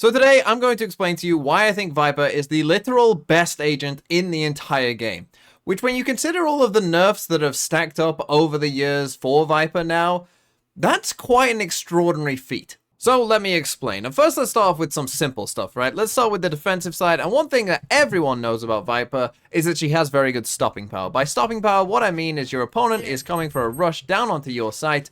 So today I'm going to explain to you why I think Viper is the literal best agent in the entire game. Which, when you consider all of the nerfs that have stacked up over the years for Viper now, that's quite an extraordinary feat. So let me explain. And first, let's start off with some simple stuff, right? Let's start with the defensive side. And one thing that everyone knows about Viper is that she has very good stopping power. By stopping power, what I mean is your opponent is coming for a rush down onto your site.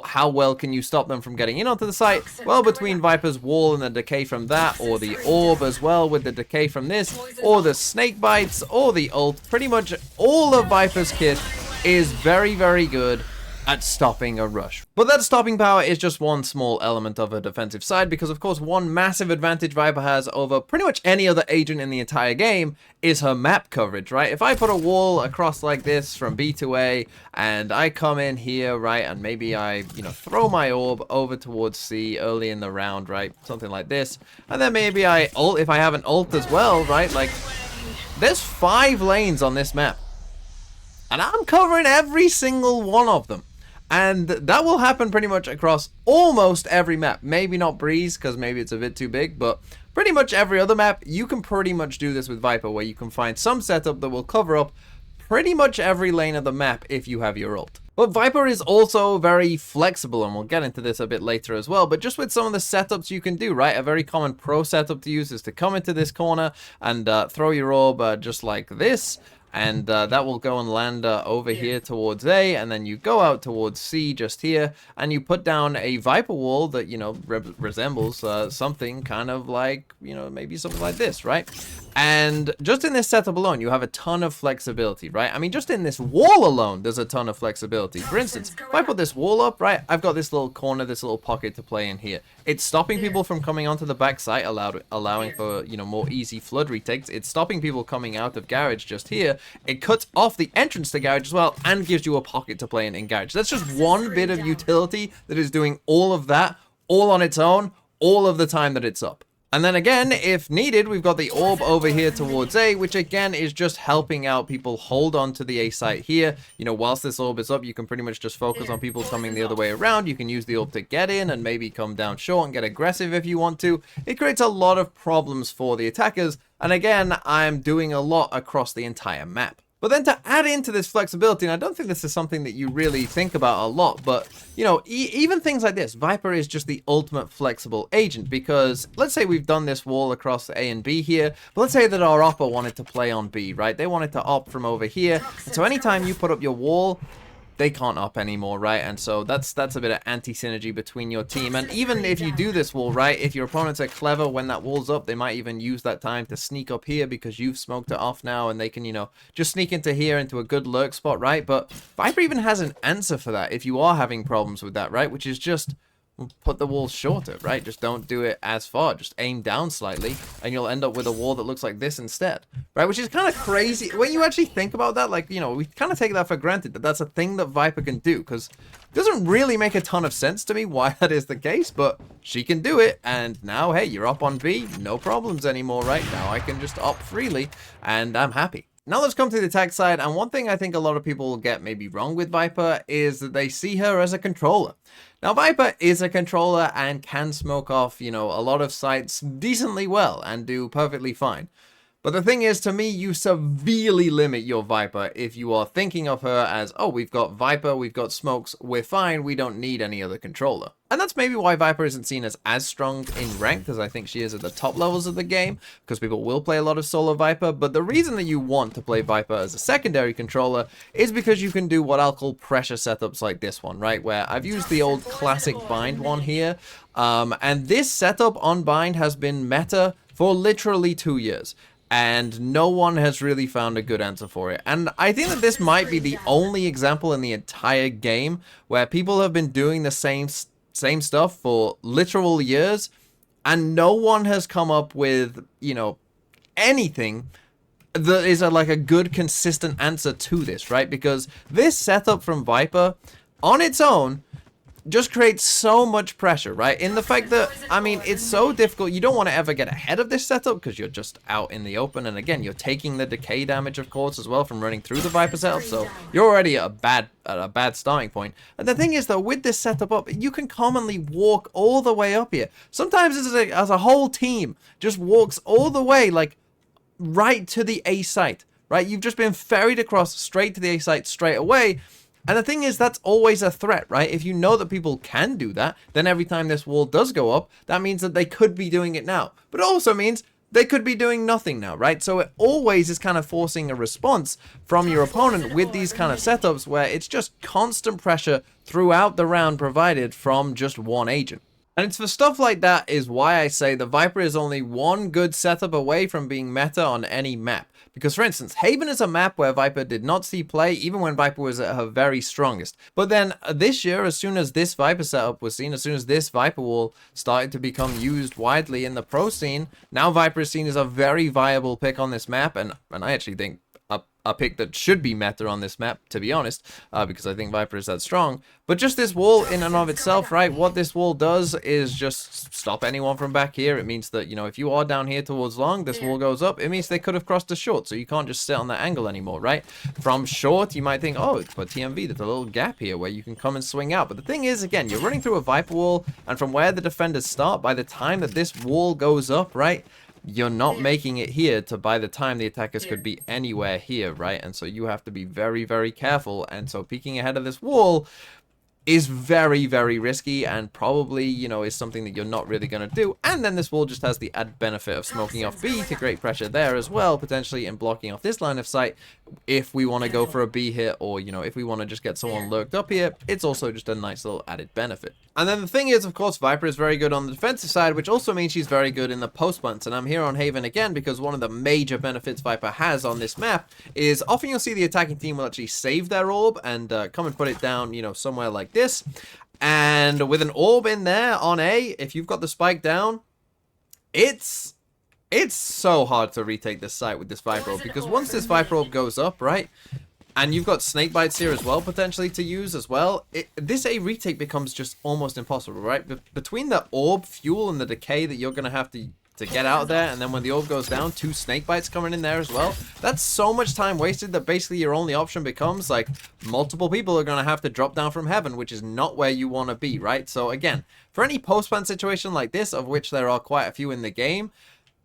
How well can you stop them from getting in onto the site? Well, between Viper's wall and the decay from that, or the orb as well with the decay from this, or the snake bites, or the ult, pretty much all of Viper's kit is very, very good at stopping a rush. But that stopping power is just one small element of a defensive side, because of course one massive advantage Viper has over pretty much any other agent in the entire game is her map coverage, right? If I put a wall across like this from B to A, and I come in here, right, and maybe I, throw my orb over towards C early in the round, right, something like this, and then maybe I ult if I have an ult as well, right, like, there's 5 lanes on this map, and I'm covering every single one of them. And that will happen pretty much across almost every map. Maybe not Breeze, because maybe it's a bit too big, but pretty much every other map, you can pretty much do this with Viper, where you can find some setup that will cover up pretty much every lane of the map if you have your ult. But Viper is also very flexible, and we'll get into this a bit later as well, but just with some of the setups you can do, right? A very common pro setup to use is to come into this corner and throw your orb just like this. And that will go and land over here towards A, and then you go out towards C just here, and you put down a Viper wall that, resembles something kind of like, maybe something like this, right? And just in this setup alone, you have a ton of flexibility, right? I mean, just in this wall alone, there's a ton of flexibility. For instance, if I put this wall up, right, I've got this little corner, this little pocket to play in here. It's stopping people from coming onto the back site, allowing for, more easy flood retakes. It's stopping people coming out of garage just here. It cuts off the entrance to garage as well, and gives you a pocket to play in garage. That's just one bit of utility that is doing all of that, all on its own, all of the time that it's up. And then again, if needed, we've got the orb over here towards A, which again is just helping out people hold on to the A site here. Whilst this orb is up, you can pretty much just focus on people coming the other way around. You can use the orb to get in and maybe come down short and get aggressive if you want to. It creates a lot of problems for the attackers. And again, I'm doing a lot across the entire map. But then to add into this flexibility, and I don't think this is something that you really think about a lot, but, even things like this, Viper is just the ultimate flexible agent, because let's say we've done this wall across A and B here, but let's say that our opper wanted to play on B, right? They wanted to op from over here, and so anytime you put up your wall, they can't up anymore, right? And so that's a bit of anti-synergy between your team. And even if you do this wall, right, if your opponents are clever, when that wall's up, they might even use that time to sneak up here because you've smoked it off now, and they can, just sneak into here into a good lurk spot, right? But Viper even has an answer for that if you are having problems with that, right? Which is just put the wall shorter, right? Just don't do it as far. Just aim down slightly, and you'll end up with a wall that looks like this instead, right? Which is kind of crazy when you actually think about that. Like, we kind of take that for granted that that's a thing that Viper can do, because it doesn't really make a ton of sense to me why that is the case, but she can do it. And now, hey, you're up on B, no problems anymore, right? Now I can just op freely, and I'm happy. Now let's come to the attack side, and one thing I think a lot of people get maybe wrong with Viper is that they see her as a controller. Now Viper is a controller and can smoke off, a lot of sites decently well and do perfectly fine. But the thing is, to me, you severely limit your Viper if you are thinking of her as, oh, we've got Viper, we've got smokes, we're fine, we don't need any other controller. And that's maybe why Viper isn't seen as strong in ranked as I think she is at the top levels of the game, because people will play a lot of solo Viper. But the reason that you want to play Viper as a secondary controller is because you can do what I'll call pressure setups like this one, right? Where I've used the old classic bind one here, and this setup on bind has been meta for literally 2 years. And no one has really found a good answer for it. And I think that this might be the only example in the entire game where people have been doing the same stuff for literal years, and no one has come up with, anything that is like a good, consistent answer to this, right? Because this setup from Viper, on its own, just creates so much pressure, right? In the fact that, I mean, it's so difficult. You don't want to ever get ahead of this setup because you're just out in the open. And again, you're taking the decay damage, of course, as well from running through the Viper setup. So you're already at a bad starting point. And the thing is, though, with this setup up, you can commonly walk all the way up here. Sometimes as a whole team just walks all the way, like, right to the A site, right? You've just been ferried across straight to the A site straight away. And the thing is, that's always a threat, right? If you know that people can do that, then every time this wall does go up, that means that they could be doing it now. But it also means they could be doing nothing now, right? So it always is kind of forcing a response from your opponent with these kind of setups where it's just constant pressure throughout the round provided from just one agent. And it's for stuff like that is why I say the Viper is only one good setup away from being meta on any map. Because, for instance, Haven is a map where Viper did not see play even when Viper was at her very strongest. But then this year, as soon as this Viper setup was seen, as soon as this Viper wall started to become used widely in the pro scene, now Viper is seen as a very viable pick on this map. And I actually think a pick that should be meta on this map, to be honest, because I think Viper is that strong. But just this wall in and of itself, right, what this wall does is just stop anyone from back here. It means that, you know, if you are down here towards long, this wall goes up. It means they could have crossed to short, so you can't just sit on that angle anymore, right? From short, you might think, oh, for TMV, there's a little gap here where you can come and swing out. But the thing is, again, you're running through a Viper wall, and from where the defenders start, by the time that this wall goes up, right, you're not making it here to by the time the attackers could be anywhere here, right? And so you have to be very, very careful. And so peeking ahead of this wall is very, very risky and probably, you know, is something that you're not really going to do. And then this wall just has the added benefit of smoking off B to create pressure there as well, potentially, and blocking off this line of sight if we want to go for a B hit, or, you know, if we want to just get someone lurked up here. It's also just a nice little added benefit. And then the thing is, of course, Viper is very good on the defensive side, which also means she's very good in the post plants. And I'm here on Haven again because one of the major benefits Viper has on this map is often you'll see the attacking team will actually save their orb and come and put it down, you know, somewhere like this. And with an orb in there on A, if you've got the spike down, it's so hard to retake this site with this Viper orb, because once this Viper orb goes up, right, and you've got snake bites here as well, potentially to use as well, this A retake becomes just almost impossible, right? Between the orb, fuel, and the decay that you're going to have to get out of there, and then when the orb goes down, 2 snake bites coming in there as well, that's so much time wasted that basically your only option becomes, like, multiple people are going to have to drop down from heaven, which is not where you want to be, right? So again, for any post-plant situation like this, of which there are quite a few in the game,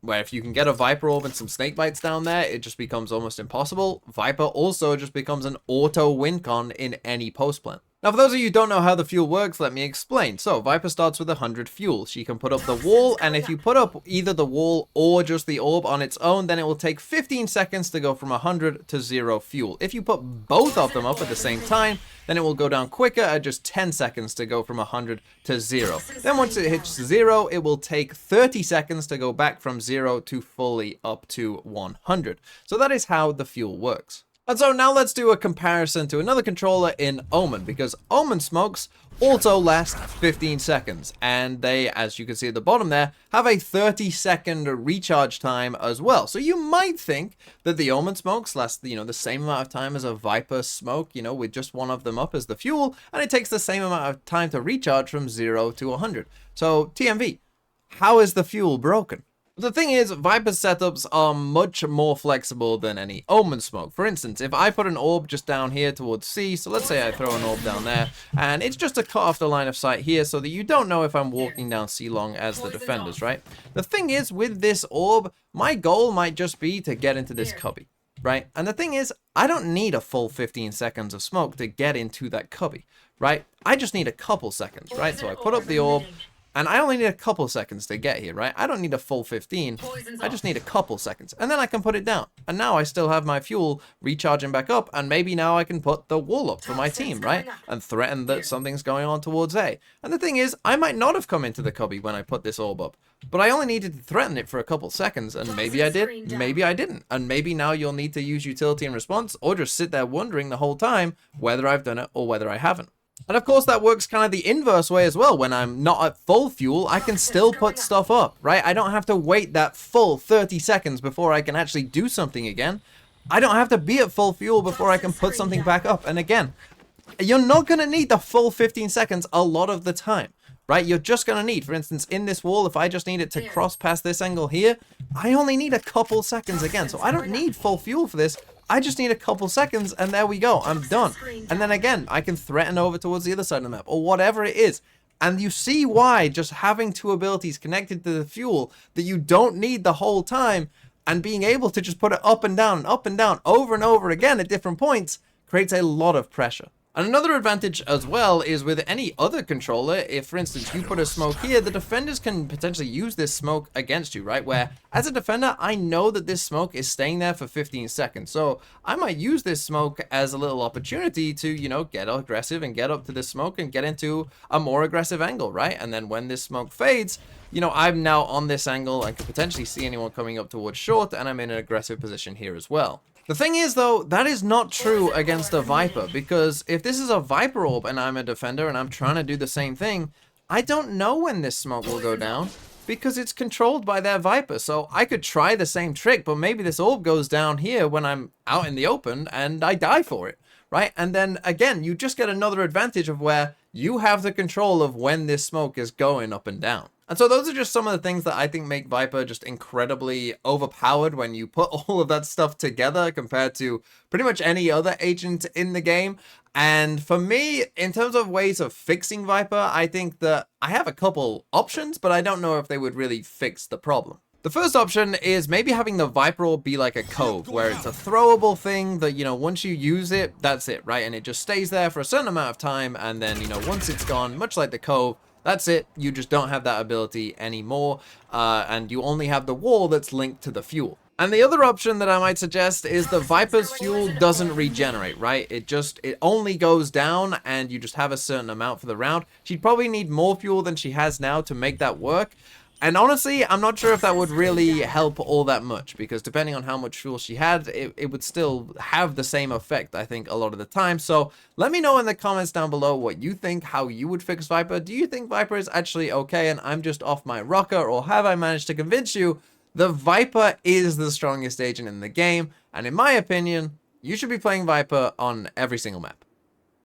where if you can get a Viper orb and some snake bites down there, it just becomes almost impossible. Viper also just becomes an auto win con in any post plant. Now, for those of you who don't know how the fuel works, let me explain. So, Viper starts with 100 fuel. She can put up the wall, and if you put up either the wall or just the orb on its own, then it will take 15 seconds to go from 100 to 0 fuel. If you put both of them up at the same time, then it will go down quicker at just 10 seconds to go from 100 to 0. Then once it hits 0, it will take 30 seconds to go back from 0 to fully up to 100. So that is how the fuel works. And so now let's do a comparison to another controller in Omen, because Omen smokes also last 15 seconds, and they, as you can see at the bottom there, have a 30-second recharge time as well. So you might think that the Omen smokes last, you know, the same amount of time as a Viper smoke, you know, with just one of them up as the fuel, and it takes the same amount of time to recharge from 0 to 100. So TMV, how is the fuel broken? The thing is, Viper setups are much more flexible than any Omen smoke. For instance, if I put an orb just down here towards C, so let's say I throw an orb down there, and it's just to cut off the line of sight here so that you don't know if I'm walking down C long as the defenders, right? The thing is, with this orb, my goal might just be to get into this cubby, right? And the thing is, I don't need a full 15 seconds of smoke to get into that cubby, right? I just need a couple seconds, right? So I put up the orb, and I only need a couple seconds to get here, right? I don't need a full 15. I just need a couple seconds. And then I can put it down. And now I still have my fuel recharging back up. And maybe now I can put the wall up for my team, right? And threaten that something's going on towards A. And the thing is, I might not have come into the cubby when I put this orb up. But I only needed to threaten it for a couple seconds. And maybe I did, maybe I didn't. And maybe now you'll need to use utility in response, or just sit there wondering the whole time whether I've done it or whether I haven't. And of course that works kind of the inverse way as well. When I'm not at full fuel, I can still put stuff up, right? I don't have to wait that full 30 seconds before I can actually do something again. I don't have to be at full fuel before I can put something back up. And again, you're not going to need the full 15 seconds a lot of the time, right? You're just going to need, for instance, in this wall, if I just need it to cross past this angle here, I only need a couple seconds again. So I don't need full fuel for this. I just need a couple seconds, and there we go. I'm done. And then again, I can threaten over towards the other side of the map, or whatever it is. And you see why just having two abilities connected to the fuel that you don't need the whole time, and being able to just put it up and down over and over again at different points creates a lot of pressure. And another advantage as well is with any other controller, if for instance you put a smoke here, the defenders can potentially use this smoke against you, right? Where as a defender, I know that this smoke is staying there for 15 seconds. So I might use this smoke as a little opportunity to, you know, get aggressive and get up to this smoke and get into a more aggressive angle, right? And then when this smoke fades, you know, I'm now on this angle and can potentially see anyone coming up towards short, and I'm in an aggressive position here as well. The thing is, though, that is not true against a Viper, because if this is a Viper orb and I'm a defender and I'm trying to do the same thing, I don't know when this smoke will go down because it's controlled by their Viper. So I could try the same trick, but maybe this orb goes down here when I'm out in the open and I die for it, right? And then again, you just get another advantage of where you have the control of when this smoke is going up and down. And so those are just some of the things that I think make Viper just incredibly overpowered when you put all of that stuff together compared to pretty much any other agent in the game. And for me, in terms of ways of fixing Viper, I think that I have a couple options, but I don't know if they would really fix the problem. The first option is maybe having the Viper orb be like a cove, where it's a throwable thing that, you know, once you use it, that's it, right? And it just stays there for a certain amount of time, and then, you know, once it's gone, much like the cove, that's it. You just don't have that ability anymore, and you only have the wall that's linked to the fuel. And the other option that I might suggest is the Viper's fuel doesn't regenerate, right? It only goes down, and you just have a certain amount for the round. She'd probably need more fuel than she has now to make that work. And honestly, I'm not sure if that would really help all that much, because depending on how much fuel she had, it would still have the same effect, I think, a lot of the time. So let me know in the comments down below what you think, how you would fix Viper. Do you think Viper is actually okay and I'm just off my rocker, or have I managed to convince you the Viper is the strongest agent in the game? And in my opinion, you should be playing Viper on every single map.